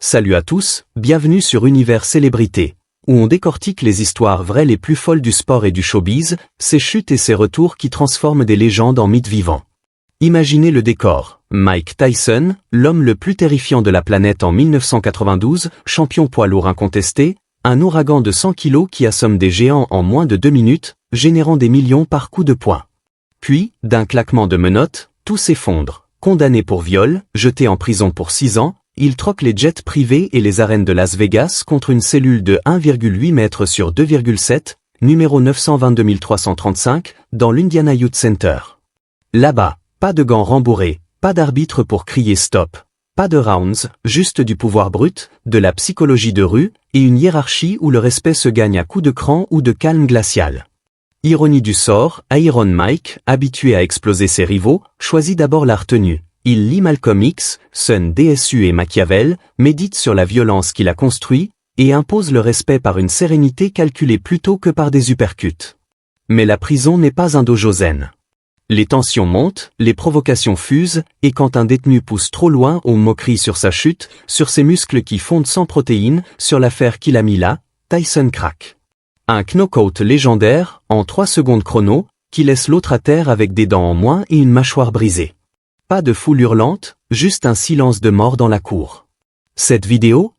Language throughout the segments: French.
Salut à tous, bienvenue sur Univers Célébrité, où on décortique les histoires vraies les plus folles du sport et du showbiz, ses chutes et ses retours qui transforment des légendes en mythes vivants. Imaginez le décor. Mike Tyson, l'homme le plus terrifiant de la planète en 1992, champion poids lourd incontesté, un ouragan de 100 kilos qui assomme des géants en moins de 2 minutes, générant des millions par coup de poing. Puis, d'un claquement de menottes, tout s'effondre. Condamné pour viol, jeté en prison pour 6 ans, il troque les jets privés et les arènes de Las Vegas contre une cellule de 1,8 m sur 2,7, numéro 922 335, dans l'Indiana Youth Center. Là-bas, pas de gants rembourrés, pas d'arbitre pour crier stop, pas de rounds, juste du pouvoir brut, de la psychologie de rue, et une hiérarchie où le respect se gagne à coups de cran ou de calme glacial. Ironie du sort, Iron Mike, habitué à exploser ses rivaux, choisit d'abord la retenue. Il lit Malcolm X, Sun Tzu et Machiavel, médite sur la violence qu'il a construit, et impose le respect par une sérénité calculée plutôt que par des uppercuts. Mais la prison n'est pas un dojo zen. Les tensions montent, les provocations fusent, et quand un détenu pousse trop loin, on moquerie sur sa chute, sur ses muscles qui fondent sans protéines, sur l'affaire qu'il a mis là, Tyson craque. Un knockout légendaire, en 3 secondes chrono, qui laisse l'autre à terre avec des dents en moins et une mâchoire brisée. Pas de foule hurlante, juste un silence de mort dans la cour. Cette vidéo?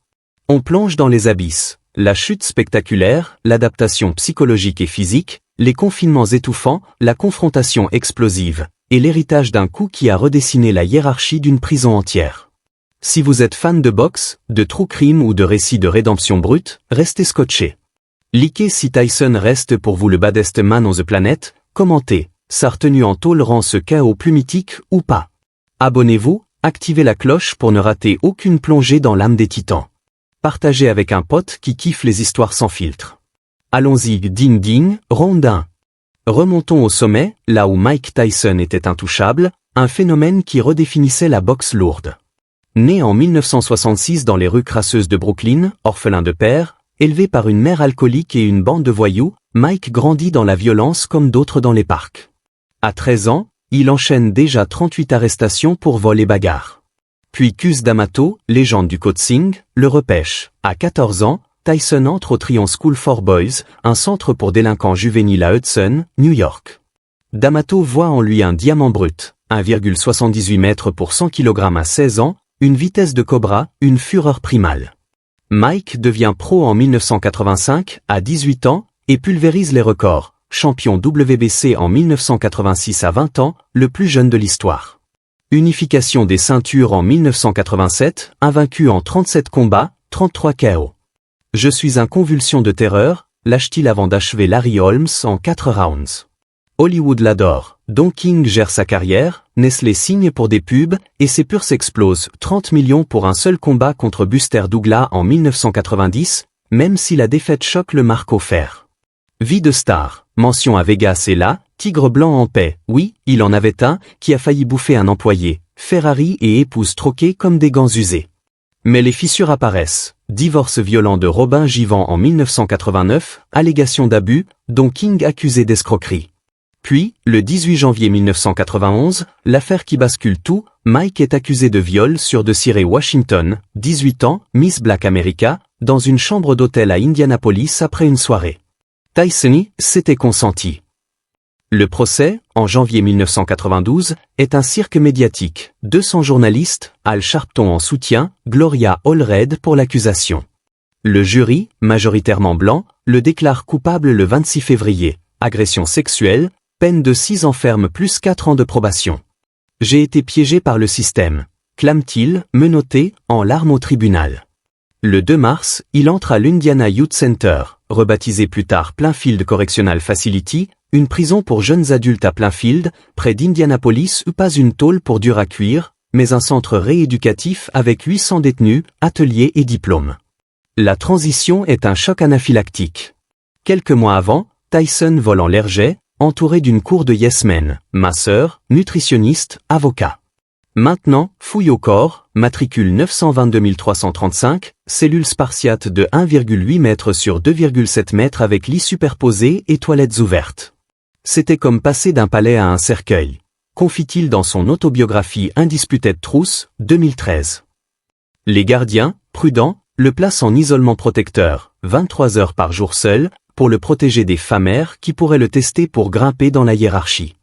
On plonge dans les abysses. La chute spectaculaire, l'adaptation psychologique et physique, les confinements étouffants, la confrontation explosive, et l'héritage d'un coup qui a redessiné la hiérarchie d'une prison entière. Si vous êtes fan de boxe, de true crime ou de récits de rédemption brute, restez scotché. Likez si Tyson reste pour vous le baddest man on the planet, commentez, sa retenue en tôle rend ce chaos plus mythique ou pas. Abonnez-vous, activez la cloche pour ne rater aucune plongée dans l'âme des titans. Partagez avec un pote qui kiffe les histoires sans filtre. Allons-y, ding ding, rondin. Remontons au sommet, là où Mike Tyson était intouchable, un phénomène qui redéfinissait la boxe lourde. Né en 1966 dans les rues crasseuses de Brooklyn, orphelin de père, élevé par une mère alcoolique et une bande de voyous, Mike grandit dans la violence comme d'autres dans les parcs. À 13 ans, il enchaîne déjà 38 arrestations pour vol et bagarre. Puis Cus D'Amato, légende du coaching, le repêche. À 14 ans, Tyson entre au Tryon School for Boys, un centre pour délinquants juvéniles à Hudson, New York. D'Amato voit en lui un diamant brut, 1,78 m pour 100 kg à 16 ans, une vitesse de cobra, une fureur primale. Mike devient pro en 1985, à 18 ans, et pulvérise les records. Champion WBC en 1986 à 20 ans, le plus jeune de l'histoire. Unification des ceintures en 1987, invaincu en 37 combats, 33 KO. Je suis un convulsion de terreur, lâche-t-il avant d'achever Larry Holmes en 4 rounds. Hollywood l'adore, Don King gère sa carrière, Nestlé signe pour des pubs, et ses purs s'explosent, 30 millions pour un seul combat contre Buster Douglas en 1990, même si la défaite choque le marque au fer. Vie de star, mention à Vegas et là, tigre blanc en paix, oui, il en avait un, qui a failli bouffer un employé, Ferrari et épouse troquée comme des gants usés. Mais les fissures apparaissent, divorce violent de Robin Givens en 1989, allégation d'abus, Don King accusé d'escroquerie. Puis, le 18 janvier 1991, l'affaire qui bascule tout, Mike est accusé de viol sur Desiree Washington, 18 ans, Miss Black America, dans une chambre d'hôtel à Indianapolis après une soirée. Tyson s'était consenti. Le procès, en janvier 1992, est un cirque médiatique. 200 journalistes, Al Sharpton en soutien, Gloria Allred pour l'accusation. Le jury, majoritairement blanc, le déclare coupable le 26 février. Agression sexuelle, peine de 6 ans ferme plus 4 ans de probation. J'ai été piégé par le système, clame-t-il, menotté, en larmes au tribunal. Le 2 mars, il entre à l'Indiana Youth Center, rebaptisé plus tard Plainfield Correctional Facility, une prison pour jeunes adultes à Plainfield, près d'Indianapolis où pas une tôle pour dur à cuire, mais un centre rééducatif avec 800 détenus, ateliers et diplômes. La transition est un choc anaphylactique. Quelques mois avant, Tyson vole en Learjet, entouré d'une cour de yes men, masseur, nutritionniste, avocat. Maintenant, fouille au corps, matricule 922 335, cellule spartiate de 1,8 m sur 2,7 m avec lit superposé et toilettes ouvertes. C'était comme passer d'un palais à un cercueil, confie-t-il dans son autobiographie Undisputed Truth, 2013. Les gardiens, Prudent, le place en isolement protecteur, 23 heures par jour seul, pour le protéger des famères qui pourraient le tester pour grimper dans la hiérarchie.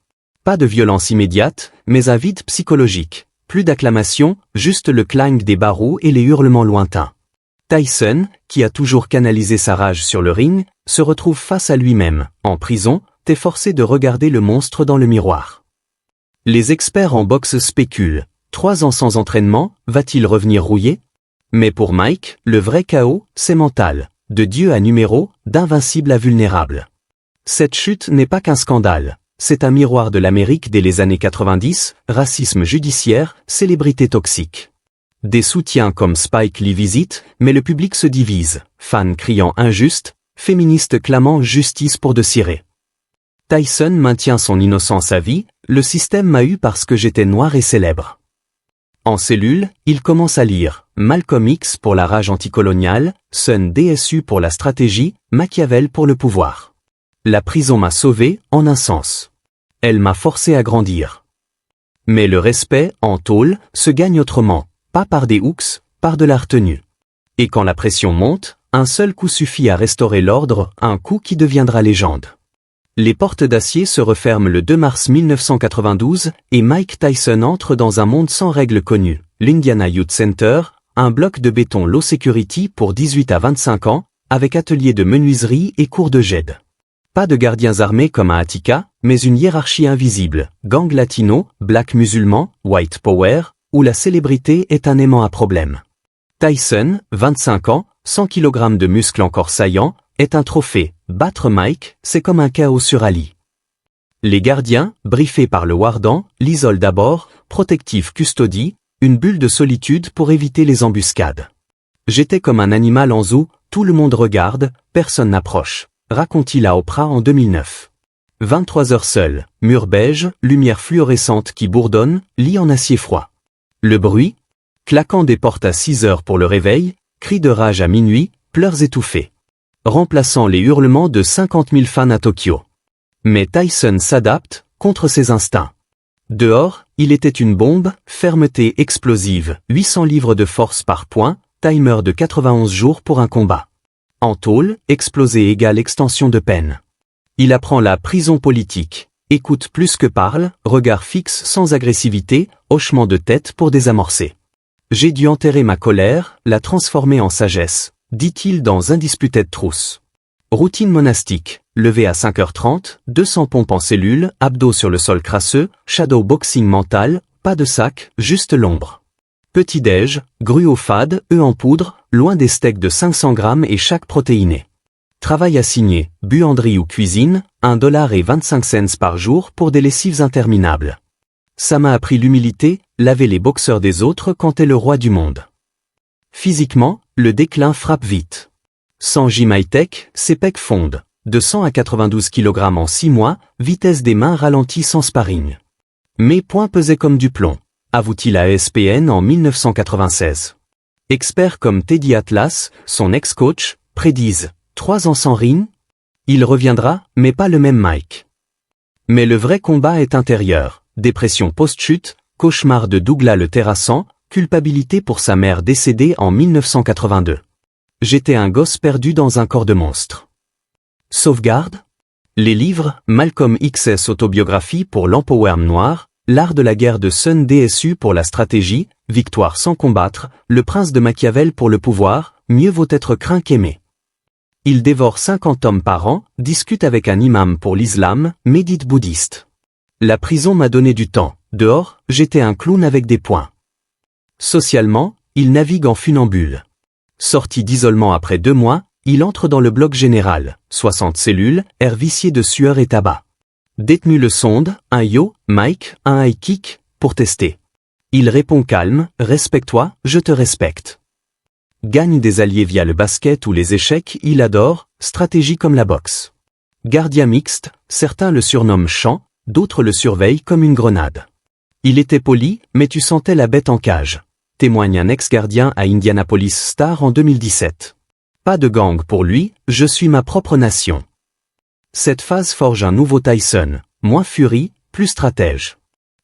Pas de violence immédiate, mais un vide psychologique. Plus d'acclamation, juste le clang des barreaux et les hurlements lointains. Tyson, qui a toujours canalisé sa rage sur le ring, se retrouve face à lui-même. En prison, t'es forcé de regarder le monstre dans le miroir. Les experts en boxe spéculent. 3 ans sans entraînement, va-t-il revenir rouillé? Mais pour Mike, le vrai chaos, c'est mental. De Dieu à numéro, d'invincible à vulnérable. Cette chute n'est pas qu'un scandale. C'est un miroir de l'Amérique dès les années 90, racisme judiciaire, célébrité toxique. Des soutiens comme Spike Lee visitent, mais le public se divise, fans criant injuste, féministes clamant justice pour de ciré. Tyson maintient son innocence à vie, le système m'a eu parce que j'étais noir et célèbre. En cellule, il commence à lire Malcolm X pour la rage anticoloniale, Sun Tzu pour la stratégie, Machiavel pour le pouvoir. La prison m'a sauvé, en un sens. Elle m'a forcé à grandir. Mais le respect, en tôle, se gagne autrement, pas par des hooks, par de la retenue. Et quand la pression monte, un seul coup suffit à restaurer l'ordre, un coup qui deviendra légende. Les portes d'acier se referment le 2 mars 1992 et Mike Tyson entre dans un monde sans règles connues, l'Indiana Youth Center, un bloc de béton low security pour 18 à 25 ans, avec atelier de menuiserie et cours de GED. Pas de gardiens armés comme à Attica, mais une hiérarchie invisible, gang latino, black musulman, white power, où la célébrité est un aimant à problème. Tyson, 25 ans, 100 kg de muscles encore saillants, est un trophée. Battre Mike, c'est comme un chaos sur Ali. Les gardiens, briefés par le warden, l'isolent d'abord, protective custodie, une bulle de solitude pour éviter les embuscades. J'étais comme un animal en zoo, tout le monde regarde, personne n'approche. Raconte-t-il à Oprah en 2009. 23 heures seul, mur beige, lumière fluorescente qui bourdonne, lit en acier froid. Le bruit, claquant des portes à 6 heures pour le réveil, cris de rage à minuit, pleurs étouffés. Remplaçant les hurlements de 50 000 fans à Tokyo. Mais Tyson s'adapte, contre ses instincts. Dehors, il était une bombe, fermeté explosive, 800 livres de force par point, timer de 91 jours pour un combat. En tôle, exploser égale extension de peine. Il apprend la prison politique, écoute plus que parle, regard fixe sans agressivité, hochement de tête pour désamorcer. J'ai dû enterrer ma colère, la transformer en sagesse, dit-il dans Undisputed Truth. Routine monastique, lever à 5h30, 200 pompes en cellule, abdos sur le sol crasseux, shadow boxing mental, pas de sac, juste l'ombre. Petit-déj, gruau fade, œufs en poudre, loin des steaks de 500 grammes et chaque protéiné. Travail assigné, buanderie ou cuisine, $1,25 par jour pour des lessives interminables. Ça m'a appris l'humilité, laver les boxeurs des autres quand t'es le roi du monde. Physiquement, le déclin frappe vite. Sans gym high-tech, ses pecs fondent. De 100 à 92 kg en 6 mois, vitesse des mains ralentie sans sparring. Mes poings pesaient comme du plomb, avoue-t-il à ESPN en 1996. Experts comme Teddy Atlas, son ex-coach, prédisent 3 ans sans ring. Il reviendra, mais pas le même Mike. Mais le vrai combat est intérieur. Dépression post-chute, cauchemar de Douglas le terrassant, culpabilité pour sa mère décédée en 1982. J'étais un gosse perdu dans un corps de monstre. Sauvegarde? Les livres, Malcolm X's autobiographie pour l'empowerment noir, L'art de la guerre de Sun Tzu pour la stratégie, Victoire sans combattre, Le prince de Machiavel pour le pouvoir, Mieux vaut être craint qu'aimé. Il dévore 50 tomes par an, discute avec un imam pour l'islam, médite bouddhiste. La prison m'a donné du temps, dehors, j'étais un clown avec des poings. Socialement, il navigue en funambule. Sorti d'isolement après 2 mois, il entre dans le bloc général, 60 cellules, air vicié de sueur et tabac. Détenu le sonde, un yo, Mike, un high kick, pour tester. Il répond calme, respecte-toi, je te respecte. Gagne des alliés via le basket ou les échecs, il adore, stratégie comme la boxe. Gardien mixte, certains le surnomment Champ, d'autres le surveillent comme une grenade. Il était poli, mais tu sentais la bête en cage. Témoigne un ex-gardien à Indianapolis Star en 2017. Pas de gang pour lui, je suis ma propre nation. Cette phase forge un nouveau Tyson, moins furie, plus stratège.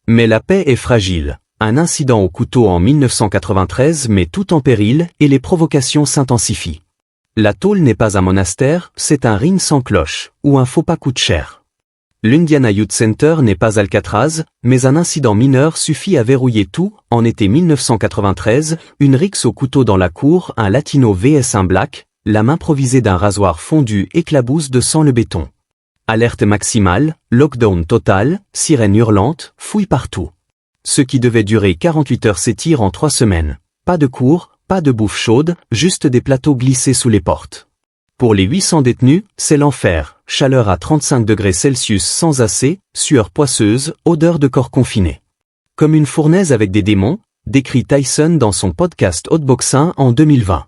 Mais la paix est fragile. Un incident au couteau en 1993 met tout en péril et les provocations s'intensifient. La tôle n'est pas un monastère, c'est un ring sans cloche, où un faux pas coûte cher. L'Indiana Youth Center n'est pas Alcatraz, mais un incident mineur suffit à verrouiller tout. En été 1993, une rixe au couteau dans la cour, un latino vs un black, lame improvisée d'un rasoir fondu éclabousse de sang le béton. Alerte maximale, lockdown total, sirène hurlante, fouille partout. Ce qui devait durer 48 heures s'étire en 3 semaines. Pas de cours, pas de bouffe chaude, juste des plateaux glissés sous les portes. Pour les 800 détenus, c'est l'enfer, chaleur à 35 degrés Celsius sans AC, sueur poisseuse, odeur de corps confiné. Comme une fournaise avec des démons, décrit Tyson dans son podcast Hotboxing en 2020.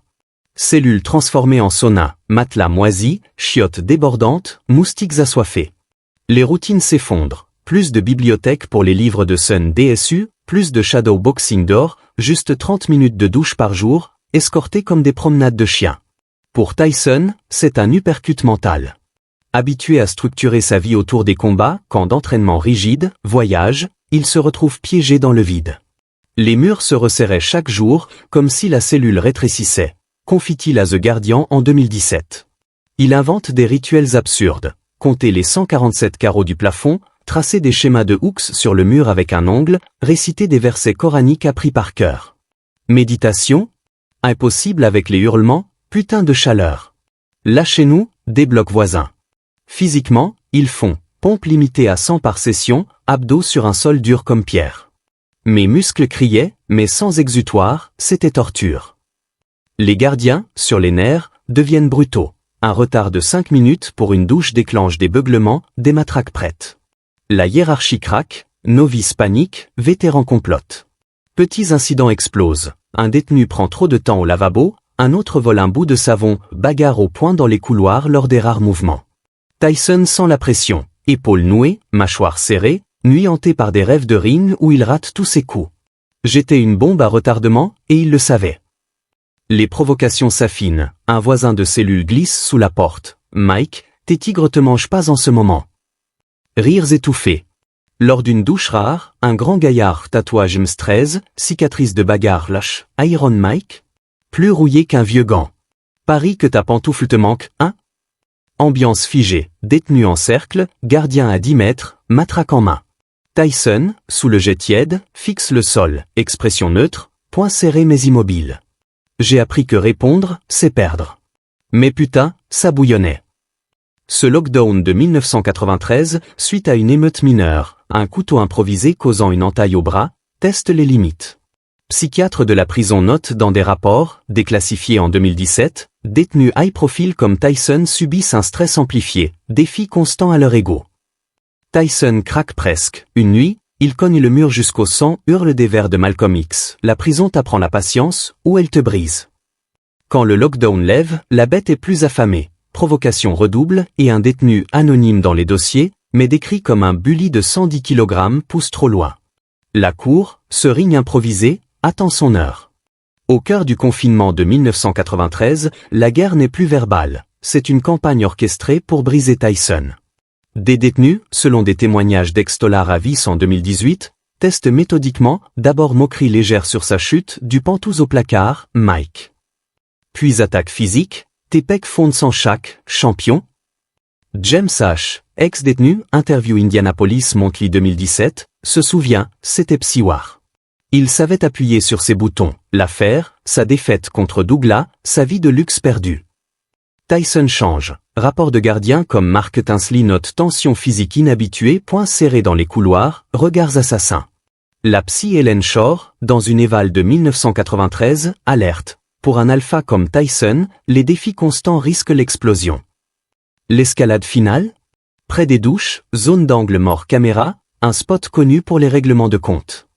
Cellules transformées en sauna, matelas moisis, chiottes débordantes, moustiques assoiffés. Les routines s'effondrent. Plus de bibliothèques pour les livres de Sun DSU, plus de shadow boxing d'or, juste 30 minutes de douche par jour, escortés comme des promenades de chiens. Pour Tyson, c'est un uppercut mental. Habitué à structurer sa vie autour des combats, camps d'entraînement rigides, voyages, il se retrouve piégé dans le vide. Les murs se resserraient chaque jour, comme si la cellule rétrécissait, confie-t-il à The Guardian en 2017. Il invente des rituels absurdes, compter les 147 carreaux du plafond, tracer des schémas de hooks sur le mur avec un ongle, réciter des versets coraniques appris par cœur. Méditation? Impossible avec les hurlements, putain de chaleur. Lâchez-nous, des blocs voisins. Physiquement, ils font, pompe limitée à 100 par session, abdos sur un sol dur comme pierre. Mes muscles criaient, mais sans exutoire, c'était torture. Les gardiens, sur les nerfs, deviennent brutaux. Un retard de 5 minutes pour une douche déclenche des beuglements, des matraques prêtes. La hiérarchie craque, novice panique, vétéran complote. Petits incidents explosent. Un détenu prend trop de temps au lavabo, un autre vole un bout de savon, bagarre au poing dans les couloirs lors des rares mouvements. Tyson sent la pression, épaules nouées, mâchoire serrée, nuit hantée par des rêves de ring où il rate tous ses coups. J'étais une bombe à retardement, et il le savait. Les provocations s'affinent, un voisin de cellule glisse sous la porte. Mike, tes tigres te mangent pas en ce moment. Rires étouffés. Lors d'une douche rare, un grand gaillard tatouage M13, cicatrice de bagarre lâche, Iron Mike. Plus rouillé qu'un vieux gant. Parie que ta pantoufle te manque, hein? Ambiance figée, détenu en cercle, gardien à 10 mètres, matraque en main. Tyson, sous le jet tiède, fixe le sol, expression neutre, poing serré mais immobile. J'ai appris que répondre, c'est perdre. Mais putain, ça bouillonnait. Ce lockdown de 1993, suite à une émeute mineure, un couteau improvisé causant une entaille au bras, teste les limites. Psychiatre de la prison note dans des rapports, déclassifiés en 2017, détenus high profile comme Tyson subissent un stress amplifié, défi constant à leur ego. Tyson craque presque. Une nuit, il cogne le mur jusqu'au sang, hurle des vers de Malcolm X. La prison t'apprend la patience, ou elle te brise. Quand le lockdown lève, la bête est plus affamée. Provocation redouble, et un détenu anonyme dans les dossiers, mais décrit comme un bully de 110 kg pousse trop loin. La cour, ce ring improvisé, attend son heure. Au cœur du confinement de 1993, la guerre n'est plus verbale, c'est une campagne orchestrée pour briser Tyson. Des détenus, selon des témoignages d'ex-Tolar à Vis en 2018, testent méthodiquement, d'abord moquerie légère sur sa chute, du pantouse au placard, Mike. Puis attaque physique, tes pecs fondent sans chaque, champion. James H., ex-détenu, interview Indianapolis Monthly 2017, se souvient, c'était Psywar. Il savait appuyer sur ses boutons, l'affaire, sa défaite contre Douglas, sa vie de luxe perdue. Tyson change. Rapport de gardien comme Mark Tinsley note tension physique inhabituée, poings serrés dans les couloirs, regards assassins. La psy Helen Shore, dans une éval de 1993, alerte. Pour un alpha comme Tyson, les défis constants risquent l'explosion. L'escalade finale? Près des douches, zone d'angle mort caméra, un spot connu pour les règlements de compte.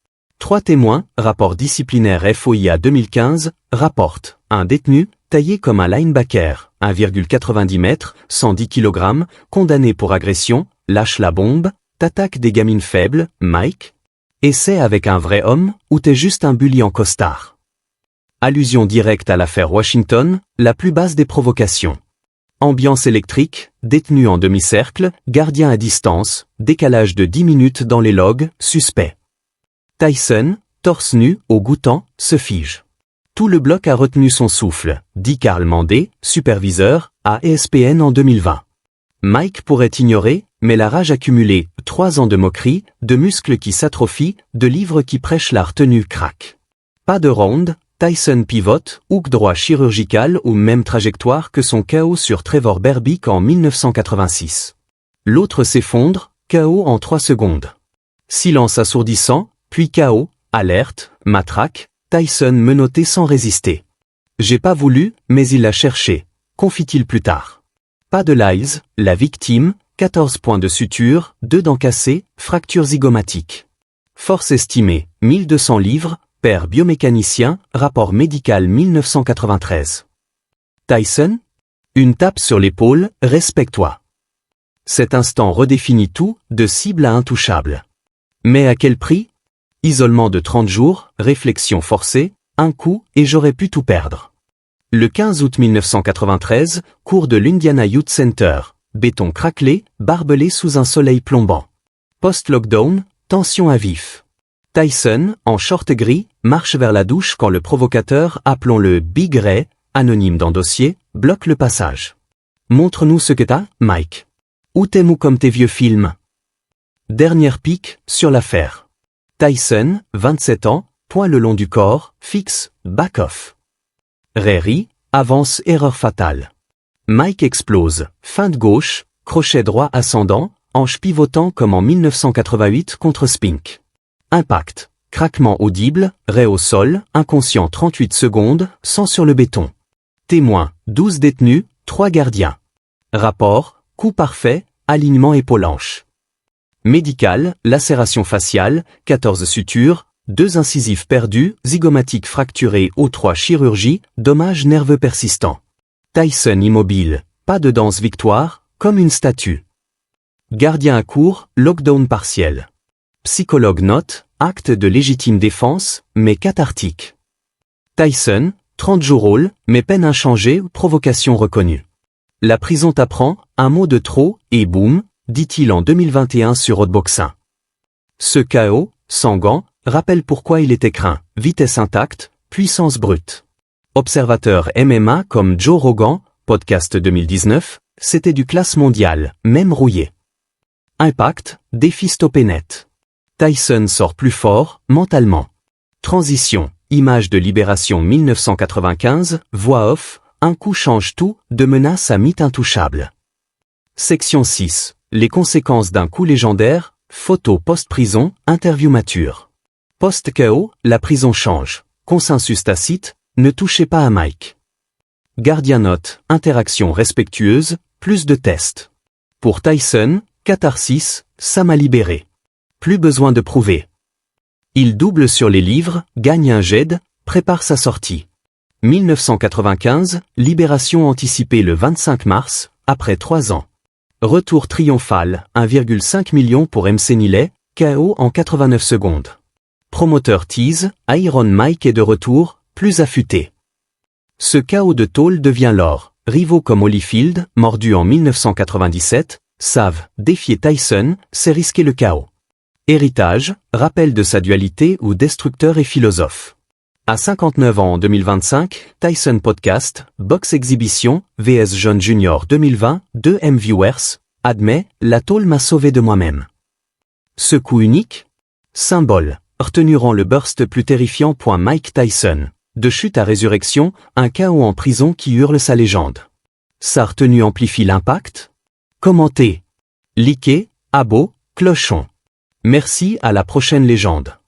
3 témoins, rapport disciplinaire FOIA 2015, rapportent, un détenu, taillé comme un linebacker, 1,90 m, 110 kg, condamné pour agression, lâche la bombe, t'attaque des gamines faibles, Mike. Essaie avec un vrai homme, ou t'es juste un bully en costard. Allusion directe à l'affaire Washington, la plus basse des provocations. Ambiance électrique, détenu en demi-cercle, gardien à distance, décalage de 10 minutes dans les logs, suspect. Tyson, torse nu, au goûtant, se fige. Tout le bloc a retenu son souffle, dit Karl Mandé, superviseur, à ESPN en 2020. Mike pourrait ignorer, mais la rage accumulée, 3 ans de moquerie, de muscles qui s'atrophient, de livres qui prêchent la retenue craque. Pas de round, Tyson pivote, hook droit chirurgical ou même trajectoire que son KO sur Trevor Berbick en 1986. L'autre s'effondre, KO en 3 secondes. Silence assourdissant, puis KO, alerte, matraque, Tyson menotté sans résister. J'ai pas voulu, mais il l'a cherché, confie-t-il plus tard. Pas de lies, la victime, 14 points de suture, 2 dents cassées, fracture zygomatique. Force estimée, 1200 livres, père biomécanicien, rapport médical 1993. Tyson? Une tape sur l'épaule, respecte-toi. Cet instant redéfinit tout, de cible à intouchable. Mais à quel prix? Isolement de 30 jours, réflexion forcée, un coup, et j'aurais pu tout perdre. Le 15 août 1993, cours de l'Indiana Youth Center, béton craquelé, barbelé sous un soleil plombant. Post-lockdown, tension à vif. Tyson, en short gris, marche vers la douche quand le provocateur, appelons-le Big Ray, anonyme dans dossier, bloque le passage. Montre-nous ce que t'as, Mike. Ou t'aimes comme tes vieux films. Dernière pique, sur l'affaire. Tyson, 27 ans, poing le long du corps, fixe, back off. Ray rit, avance, erreur fatale. Mike explose, feinte gauche, crochet droit ascendant, hanche pivotant comme en 1988 contre Spink. Impact, craquement audible, Ray au sol, inconscient 38 secondes, sang sur le béton. Témoin, 12 détenus, 3 gardiens. Rapport, coup parfait, alignement épaule-hanche. Médical, lacération faciale, 14 sutures, 2 incisives perdues, zygomatique fracturée O3 chirurgie, dommages nerveux persistants. Tyson immobile, pas de danse victoire, comme une statue. Gardien à court, lockdown partiel. Psychologue note, acte de légitime défense, mais cathartique. Tyson, 30 jours rôle, mais peine inchangée, provocation reconnue. La prison t'apprend, un mot de trop, et boum, dit-il en 2021 sur Hotboxin. Ce KO, sans gants, rappelle pourquoi il était craint, vitesse intacte, puissance brute. Observateur MMA comme Joe Rogan, podcast 2019, c'était du classe mondiale, même rouillé. Impact, défi stoppé net. Tyson sort plus fort, mentalement. Transition, image de Libération 1995, voix off, un coup change tout, de menace à mythe intouchable. Section 6. Les conséquences d'un coup légendaire, photo post-prison, interview mature. Post-KO, la prison change. Consensus tacite, ne touchez pas à Mike. Gardien note, interaction respectueuse, plus de tests. Pour Tyson, catharsis, ça m'a libéré. Plus besoin de prouver. Il double sur les livres, gagne un GED, prépare sa sortie. 1995, libération anticipée le 25 mars, après 3 ans. Retour triomphal, 1,5 million pour MC Nilet, KO en 89 secondes. Promoteur tease, Iron Mike est de retour, plus affûté. Ce KO de tôle devient l'or. Rivaux comme Holyfield, mordu en 1997, savent, défier Tyson, c'est risquer le KO. Héritage, rappel de sa dualité où destructeur et philosophe. À 59 ans en 2025, Tyson Podcast, Box Exhibition, vs John Jr. 2020, 2M Viewers, admet, la tôle m'a sauvé de moi-même. Ce coup unique? Symbole, retenu rend le burst plus terrifiant. Mike Tyson. De chute à résurrection, un KO en prison qui hurle sa légende. Sa retenue amplifie l'impact? Commentez. Likez, abo, clochon. Merci, à la prochaine légende.